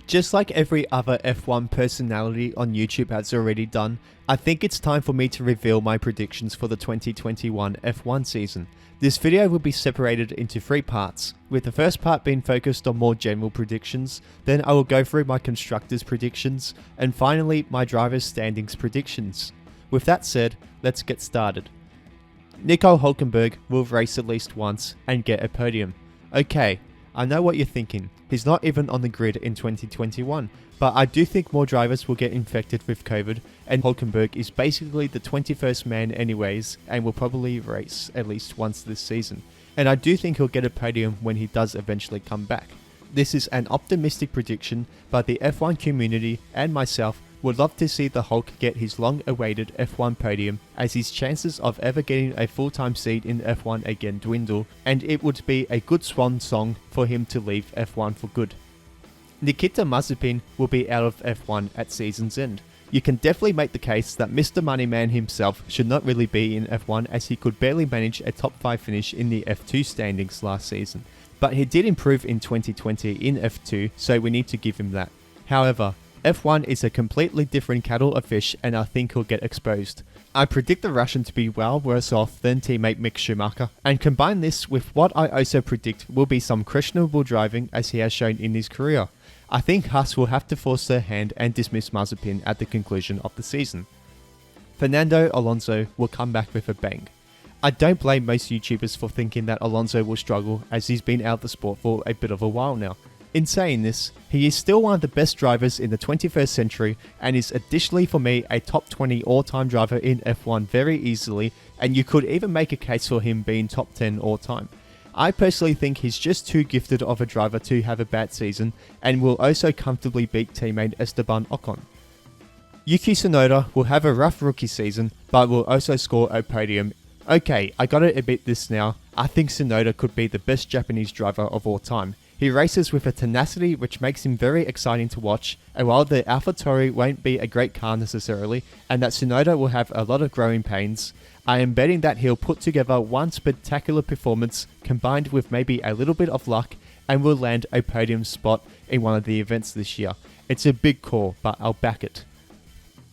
Just like every other F1 personality on YouTube has already done, I think it's time for me to reveal my predictions for the 2021 F1 season. This video will be separated into 3 parts, with the first part being focused on more general predictions, then I will go through my constructors predictions, and finally my drivers standings predictions. With that said, let's get started. Nicole Hulkenberg will race at least once and get a podium. Okay, I know what you're thinking, he's not even on the grid in 2021, but I do think more drivers will get infected with COVID, and Hulkenberg is basically the 21st man anyways, and will probably race at least once this season. And I do think he'll get a podium when he does eventually come back. This is an optimistic prediction, but the F1 community and myself would love to see the Hulk get his long-awaited F1 podium, as his chances of ever getting a full-time seat in F1 again dwindle, and it would be a good swan song for him to leave F1 for good. Nikita Mazepin will be out of F1 at season's end. You can definitely make the case that Mr. Moneyman himself should not really be in F1, as he could barely manage a top 5 finish in the F2 standings last season. But he did improve in 2020 in F2, so we need to give him that. However, F1 is a completely different kettle of fish, and I think he'll get exposed. I predict the Russian to be well worse off than teammate Mick Schumacher, and combine this with what I also predict will be some questionable driving as he has shown in his career. I think Haas will have to force their hand and dismiss Mazepin at the conclusion of the season. Fernando Alonso will come back with a bang. I don't blame most YouTubers for thinking that Alonso will struggle, as he's been out of the sport for a bit of a while now. In saying this, he is still one of the best drivers in the 21st century, and is additionally for me a top 20 all-time driver in F1 very easily, and you could even make a case for him being top 10 all-time. I personally think he's just too gifted of a driver to have a bad season, and will also comfortably beat teammate Esteban Ocon. Yuki Tsunoda will have a rough rookie season, but will also score a podium. Okay, I gotta admit this now, I think Tsunoda could be the best Japanese driver of all time. He races with a tenacity which makes him very exciting to watch, and while the AlphaTauri won't be a great car necessarily, and that Tsunoda will have a lot of growing pains, I am betting that he'll put together one spectacular performance combined with maybe a little bit of luck, and will land a podium spot in one of the events this year. It's a big call, but I'll back it.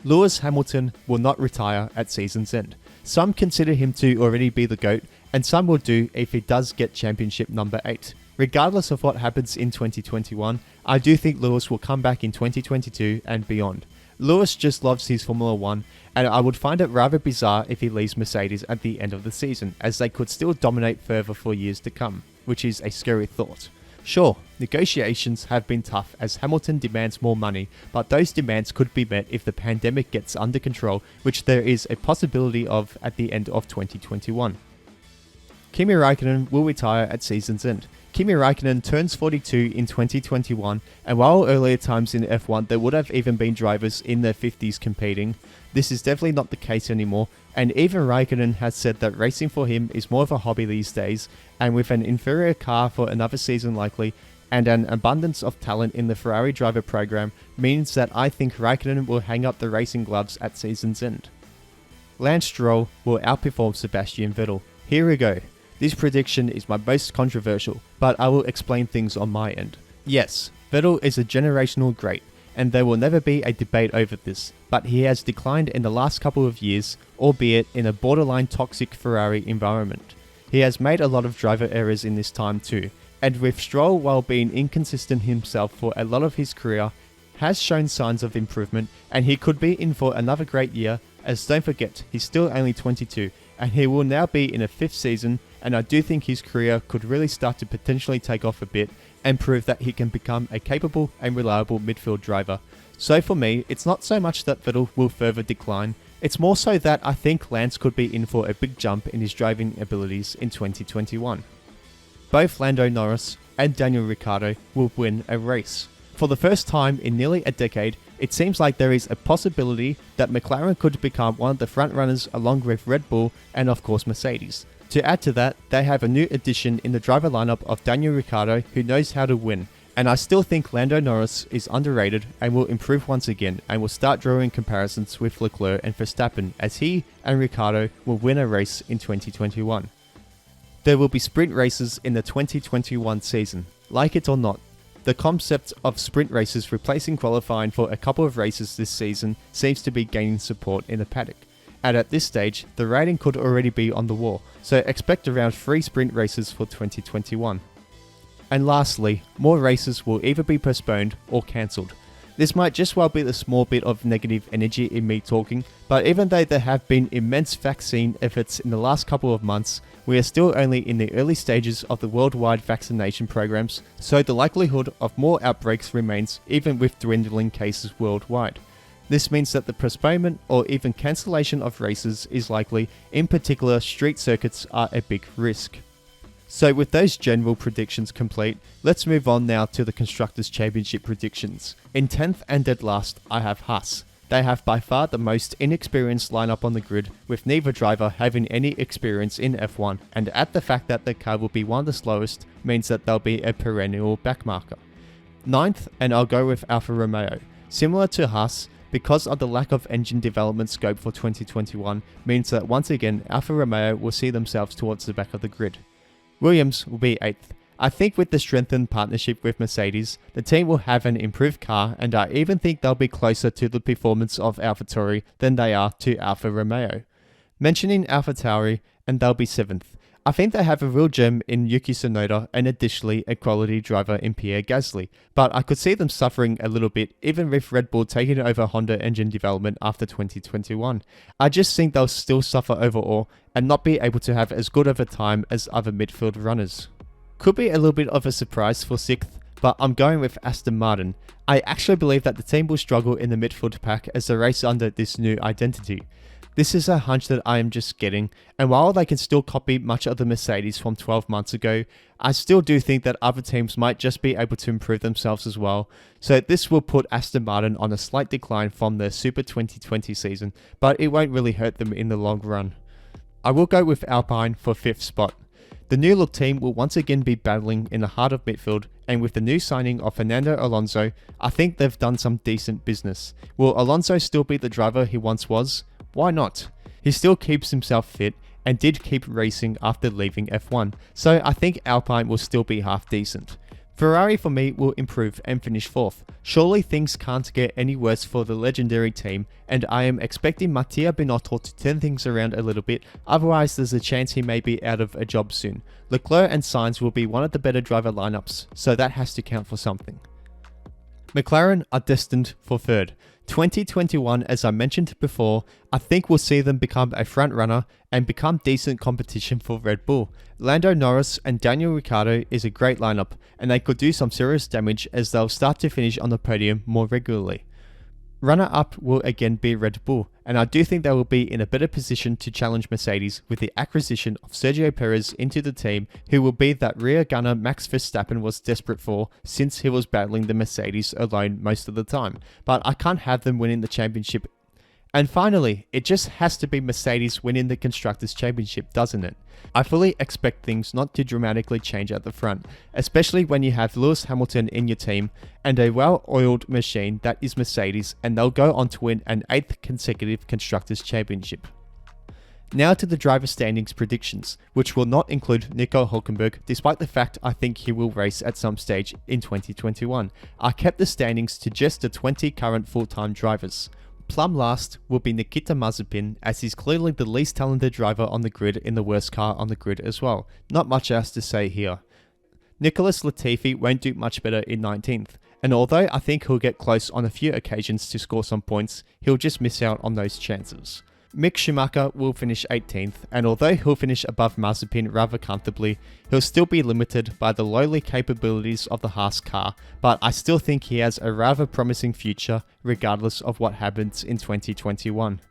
Lewis Hamilton will not retire at season's end. Some consider him to already be the GOAT, and some will do if he does get championship number 8. Regardless of what happens in 2021, I do think Lewis will come back in 2022 and beyond. Lewis just loves his Formula 1, and I would find it rather bizarre if he leaves Mercedes at the end of the season, as they could still dominate further for years to come, which is a scary thought. Sure, negotiations have been tough as Hamilton demands more money, but those demands could be met if the pandemic gets under control, which there is a possibility of at the end of 2021. Kimi Raikkonen will retire at season's end. Kimi Raikkonen turns 42 in 2021, and while earlier times in F1 there would have even been drivers in their 50s competing, this is definitely not the case anymore, and even Raikkonen has said that racing for him is more of a hobby these days, and with an inferior car for another season likely, and an abundance of talent in the Ferrari driver program, means that I think Raikkonen will hang up the racing gloves at season's end. Lance Stroll will outperform Sebastian Vettel. Here we go. This prediction is my most controversial, but I will explain things on my end. Yes, Vettel is a generational great, and there will never be a debate over this, but he has declined in the last couple of years, albeit in a borderline toxic Ferrari environment. He has made a lot of driver errors in this time too, and with Stroll, while being inconsistent himself for a lot of his career, has shown signs of improvement, and he could be in for another great year, as don't forget, he's still only 22, and he will now be in a 5th season, and I do think his career could really start to potentially take off a bit and prove that he can become a capable and reliable midfield driver. So for me, it's not so much that Vettel will further decline, it's more so that I think Lance could be in for a big jump in his driving abilities in 2021. Both Lando Norris and Daniel Ricciardo will win a race. For the first time in nearly a decade, it seems like there is a possibility that McLaren could become one of the front runners along with Red Bull and of course Mercedes. To add to that, they have a new addition in the driver lineup of Daniel Ricciardo, who knows how to win, and I still think Lando Norris is underrated and will improve once again, and will start drawing comparisons with Leclerc and Verstappen, as he and Ricciardo will win a race in 2021. There will be sprint races in the 2021 season. Like it or not, the concept of sprint races replacing qualifying for a couple of races this season seems to be gaining support in the paddock. And at this stage, the rating could already be on the wall, so expect around 3 sprint races for 2021. And lastly, more races will either be postponed or cancelled. This might just well be the small bit of negative energy in me talking, but even though there have been immense vaccine efforts in the last couple of months, we are still only in the early stages of the worldwide vaccination programs, so the likelihood of more outbreaks remains even with dwindling cases worldwide. This means that the postponement or even cancellation of races is likely, in particular street circuits are a big risk. So with those general predictions complete, let's move on now to the Constructors Championship predictions. In 10th and dead last, I have Haas. They have by far the most inexperienced lineup on the grid, with neither driver having any experience in F1, and the fact that the car will be one of the slowest means that they'll be a perennial backmarker. 9th, and I'll go with Alfa Romeo. Similar to Haas, because of the lack of engine development scope for 2021, means that once again Alfa Romeo will see themselves towards the back of the grid. Williams will be 8th. I think with the strengthened partnership with Mercedes, the team will have an improved car, and I even think they'll be closer to the performance of AlphaTauri than they are to Alfa Romeo. Mentioning AlphaTauri, and they'll be 7th. I think they have a real gem in Yuki Tsunoda and additionally a quality driver in Pierre Gasly, but I could see them suffering a little bit even with Red Bull taking over Honda engine development after 2021. I just think they'll still suffer overall and not be able to have as good of a time as other midfield runners. Could be a little bit of a surprise for 6th, but I'm going with Aston Martin. I actually believe that the team will struggle in the midfield pack as they race under this new identity. This is a hunch that I am just getting, and while they can still copy much of the Mercedes from 12 months ago, I still do think that other teams might just be able to improve themselves as well, so this will put Aston Martin on a slight decline from the Super 2020 season, but it won't really hurt them in the long run. I will go with Alpine for 5th spot. The new look team will once again be battling in the heart of midfield, and with the new signing of Fernando Alonso, I think they've done some decent business. Will Alonso still be the driver he once was? Why not? He still keeps himself fit and did keep racing after leaving F1, so I think Alpine will still be half decent. Ferrari for me will improve and finish 4th. Surely things can't get any worse for the legendary team, and I am expecting Mattia Binotto to turn things around a little bit, otherwise there's a chance he may be out of a job soon. Leclerc and Sainz will be one of the better driver lineups, so that has to count for something. McLaren are destined for 3rd. 2021, as I mentioned before, I think we'll see them become a front runner and become decent competition for Red Bull. Lando Norris and Daniel Ricciardo is a great lineup, and they could do some serious damage as they'll start to finish on the podium more regularly. Runner-up will again be Red Bull, and I do think they will be in a better position to challenge Mercedes with the acquisition of Sergio Perez into the team, who will be that rear gunner Max Verstappen was desperate for since he was battling the Mercedes alone most of the time, but I can't have them winning the championship. And finally, it just has to be Mercedes winning the Constructors Championship, doesn't it? I fully expect things not to dramatically change at the front, especially when you have Lewis Hamilton in your team and a well-oiled machine that is Mercedes, and they'll go on to win an 8th consecutive Constructors Championship. Now to the driver standings predictions, which will not include Nicole Hulkenberg, despite the fact I think he will race at some stage in 2021. I kept the standings to just the 20 current full-time drivers. Plumb last will be Nikita Mazepin, as he's clearly the least talented driver on the grid in the worst car on the grid as well. Not much else to say here. Nicholas Latifi won't do much better in 19th, and although I think he'll get close on a few occasions to score some points, he'll just miss out on those chances. Mick Schumacher will finish 18th, and although he'll finish above Mazepin rather comfortably, he'll still be limited by the lowly capabilities of the Haas car, but I still think he has a rather promising future regardless of what happens in 2021.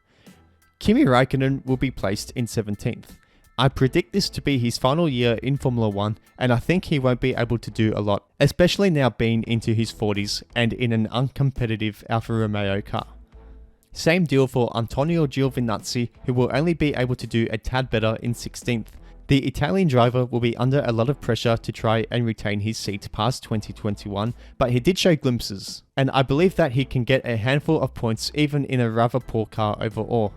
Kimi Raikkonen will be placed in 17th. I predict this to be his final year in Formula 1, and I think he won't be able to do a lot, especially now being into his 40s and in an uncompetitive Alfa Romeo car. Same deal for Antonio Giovinazzi, who will only be able to do a tad better in 16th. The Italian driver will be under a lot of pressure to try and retain his seat past 2021, but he did show glimpses, and I believe that he can get a handful of points even in a rather poor car overall.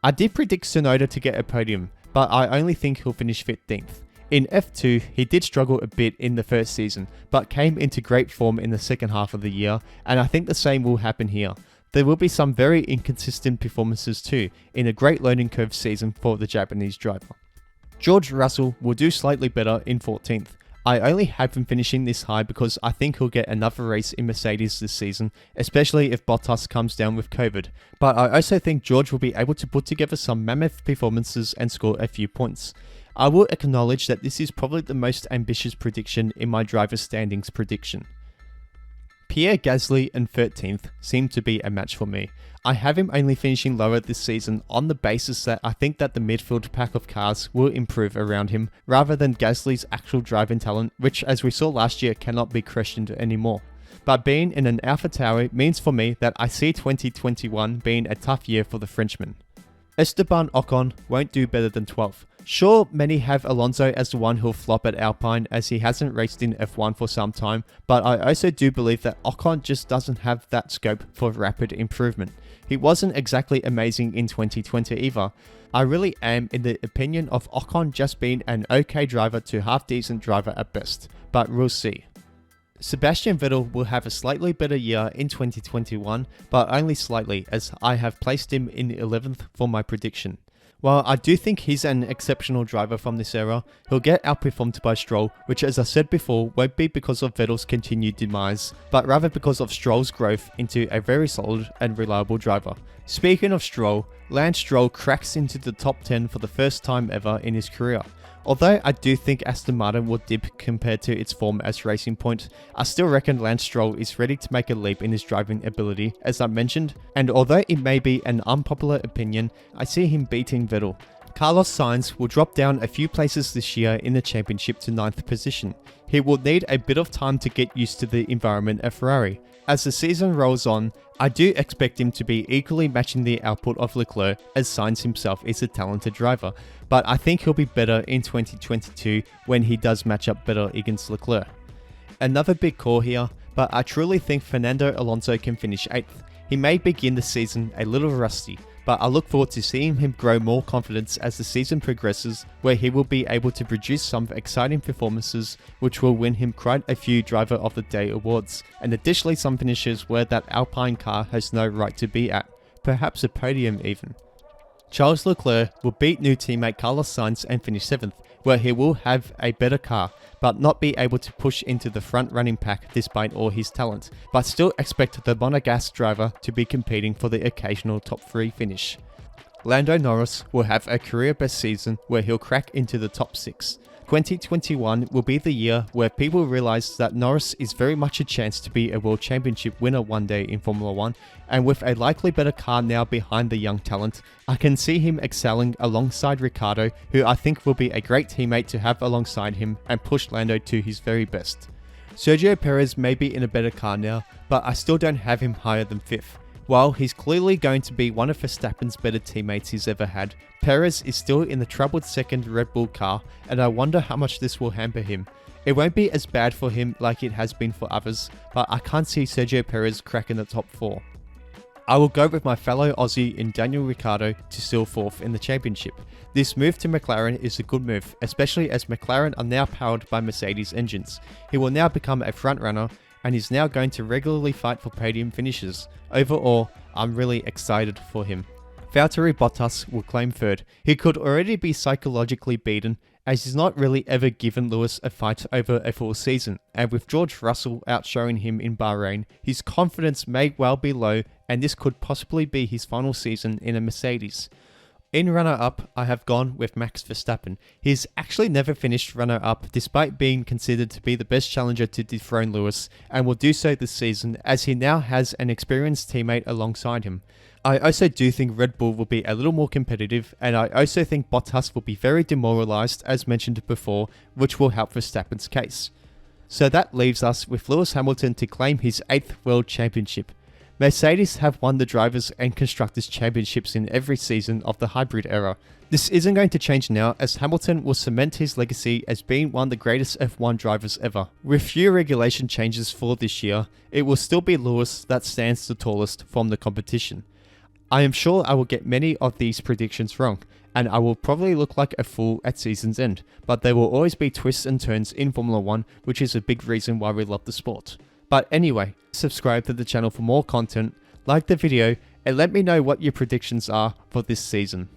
I did predict Tsunoda to get a podium, but I only think he'll finish 15th. In F2, he did struggle a bit in the first season, but came into great form in the second half of the year, and I think the same will happen here. There will be some very inconsistent performances too, in a great learning curve season for the Japanese driver. George Russell will do slightly better in 14th. I only have him finishing this high because I think he'll get another race in Mercedes this season, especially if Bottas comes down with COVID. But I also think George will be able to put together some mammoth performances and score a few points. I will acknowledge that this is probably the most ambitious prediction in my driver standings prediction. Pierre Gasly in 13th seemed to be a match for me. I have him only finishing lower this season on the basis that I think that the midfield pack of cars will improve around him rather than Gasly's actual driving talent, which as we saw last year cannot be questioned anymore. But being in an AlphaTauri means for me that I see 2021 being a tough year for the Frenchman. Esteban Ocon won't do better than 12th. Sure, many have Alonso as the one who'll flop at Alpine as he hasn't raced in F1 for some time, but I also do believe that Ocon just doesn't have that scope for rapid improvement. He wasn't exactly amazing in 2020 either. I really am in the opinion of Ocon just being an okay driver to half decent driver at best, but we'll see. Sebastian Vettel will have a slightly better year in 2021, but only slightly as I have placed him in 11th for my prediction. While I do think he's an exceptional driver from this era, he'll get outperformed by Stroll, which as I said before won't be because of Vettel's continued demise, but rather because of Stroll's growth into a very solid and reliable driver. Speaking of Stroll, Lance Stroll cracks into the top 10 for the first time ever in his career. Although I do think Aston Martin will dip compared to its form as Racing Point, I still reckon Lance Stroll is ready to make a leap in his driving ability, as I mentioned, and although it may be an unpopular opinion, I see him beating Vettel. Carlos Sainz will drop down a few places this year in the championship to 9th position. He will need a bit of time to get used to the environment at Ferrari. As the season rolls on, I do expect him to be equally matching the output of Leclerc, as Sainz himself is a talented driver, but I think he'll be better in 2022 when he does match up better against Leclerc. Another big call here, but I truly think Fernando Alonso can finish 8th. He may begin the season a little rusty, but I look forward to seeing him grow more confidence as the season progresses, where he will be able to produce some exciting performances which will win him quite a few Driver of the Day awards, and additionally some finishes where that Alpine car has no right to be at, perhaps a podium even. Charles Leclerc will beat new teammate Carlos Sainz and finish 7th, where he will have a better car, but not be able to push into the front running pack despite all his talent, but still expect the Monegasque driver to be competing for the occasional top 3 finish. Lando Norris will have a career best season where he'll crack into the top 6. 2021 will be the year where people realize that Norris is very much a chance to be a World Championship winner one day in Formula 1, and with a likely better car now behind the young talent, I can see him excelling alongside Ricciardo, who I think will be a great teammate to have alongside him and push Lando to his very best. Sergio Perez may be in a better car now, but I still don't have him higher than 5th. While he's clearly going to be one of Verstappen's better teammates he's ever had, Perez is still in the troubled second Red Bull car, and I wonder how much this will hamper him. It won't be as bad for him like it has been for others, but I can't see Sergio Perez cracking the top 4. I will go with my fellow Aussie in Daniel Ricciardo to still 4th in the championship. This move to McLaren is a good move, especially as McLaren are now powered by Mercedes engines. He will now become a frontrunner, and is now going to regularly fight for podium finishes. Overall, I'm really excited for him. Valtteri Bottas will claim 3rd. He could already be psychologically beaten, as he's not really ever given Lewis a fight over a full season, and with George Russell outshowing him in Bahrain, his confidence may well be low, and this could possibly be his final season in a Mercedes. In runner-up, I have gone with Max Verstappen. He's actually never finished runner-up despite being considered to be the best challenger to dethrone Lewis, and will do so this season as he now has an experienced teammate alongside him. I also do think Red Bull will be a little more competitive, and I also think Bottas will be very demoralised as mentioned before, which will help Verstappen's case. So that leaves us with Lewis Hamilton to claim his 8th World Championship. Mercedes have won the Drivers' and Constructors' Championships in every season of the hybrid era. This isn't going to change now, as Hamilton will cement his legacy as being one of the greatest F1 drivers ever. With few regulation changes for this year, it will still be Lewis that stands the tallest from the competition. I am sure I will get many of these predictions wrong, and I will probably look like a fool at season's end, but there will always be twists and turns in Formula 1, which is a big reason why we love the sport. But anyway, subscribe to the channel for more content, like the video, and let me know what your predictions are for this season.